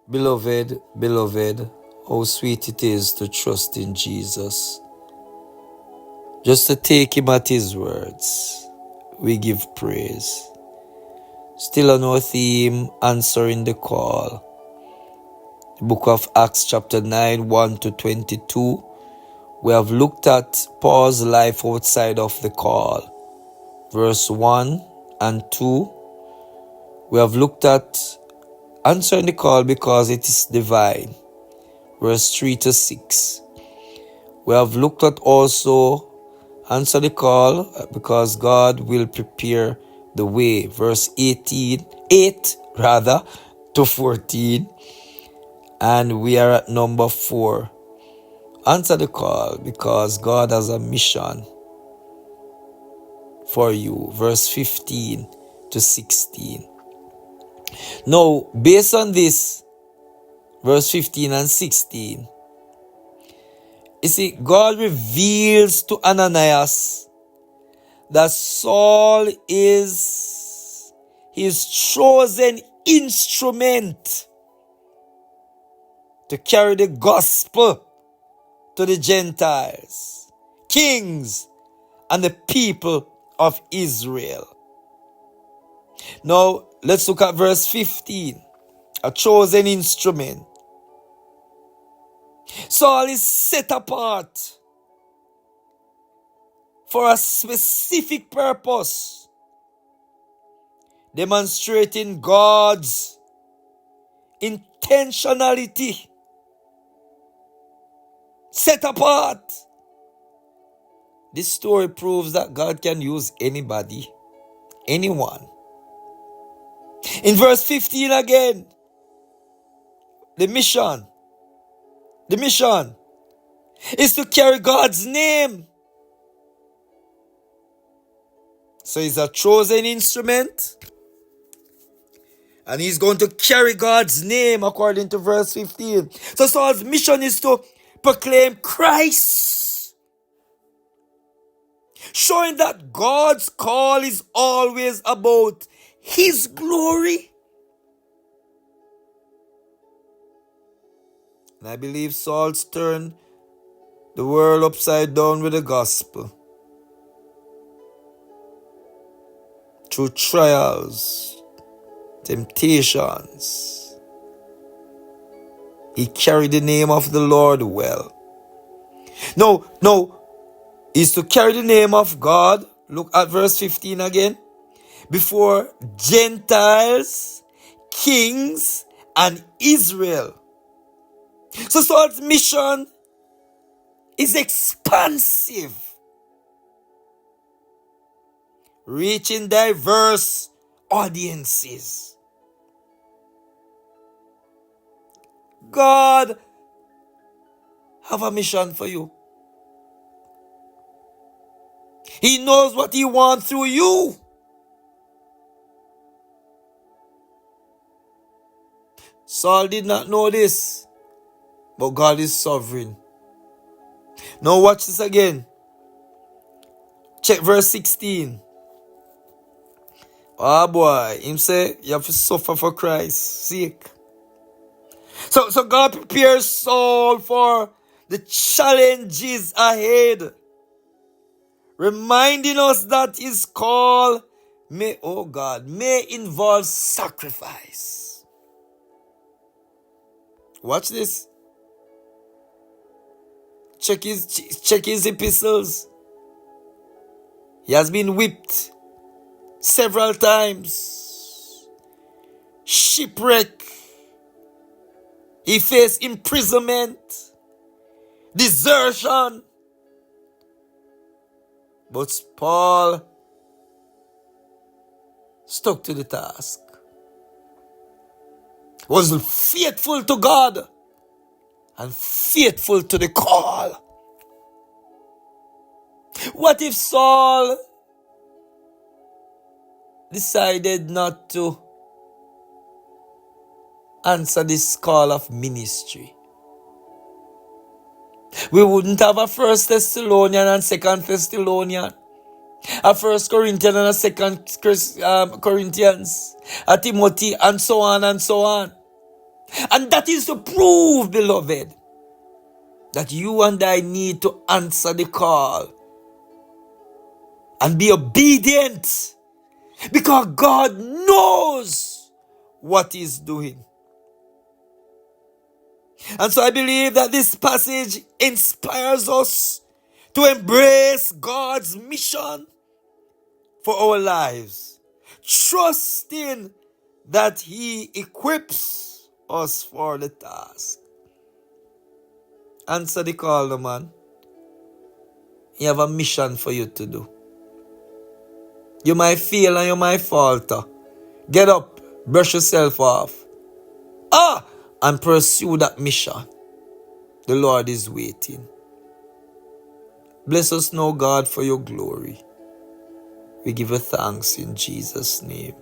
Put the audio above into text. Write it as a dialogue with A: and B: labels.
A: Beloved, how sweet it is to trust in Jesus. Just to take him at his words, we give praise. Still on our theme, answering the call. The book of Acts chapter 9, 1 to 22. We have looked at Paul's life outside of the call. Verse 1 and 2. We have looked at answering the call because it is divine. Verse 3 to 6. We have looked at also answer the call because God will prepare the way. Verse 8 to 14. And we are at number 4. Answer the call because God has a mission for you. Verse 15 to 16. Now, based on this, verse 15 and 16, you see, God reveals to Ananias that Saul is his chosen instrument to carry the gospel to the Gentiles, kings, and the people of Israel. Now, let's look at verse 15. A chosen instrument. Saul is set apart for a specific purpose, demonstrating God's intentionality. Set apart. This story proves that God can use anybody, anyone. In verse 15 again, the mission is to carry God's name. So he's a chosen instrument, and he's going to carry God's name according to verse 15. So Saul's mission is to proclaim Christ, showing that God's call is always about his glory. And I believe Saul's turned the world upside down with the gospel. Through trials, temptations, he carried the name of the Lord well. No, he's to carry the name of God. Look at verse 15 again. Before Gentiles, kings, and Israel. So Saul's mission is expansive, reaching diverse audiences. God have a mission for you. He knows what he wants through you. Saul did not know this, but God is sovereign. Now watch this again. Check verse 16. Oh boy, him say you have to suffer for Christ's sake. So God prepares Saul for the challenges ahead, reminding us that his call may involve sacrifice. Watch this. Check his epistles. He has been whipped several times. Shipwreck. He faced imprisonment. Desertion. But Paul stuck to the task. Was faithful to God and faithful to the call. What if Saul decided not to answer this call of ministry? We wouldn't have a 1 Thessalonian and 2 Thessalonian, a 1 Corinthians and a 2 Corinthians, a Timothy, and so on and so on. And that is to prove, beloved, that you and I need to answer the call and be obedient, because God knows what He's doing. And so I believe that this passage inspires us to embrace God's mission for our lives, trusting that He equips us for the task. Answer the call, man. He have a mission for you to do. You might fail and you might falter. Get up, brush yourself off, and pursue that mission. The Lord is waiting. Bless us now, God, for your glory. We give you thanks in Jesus' name.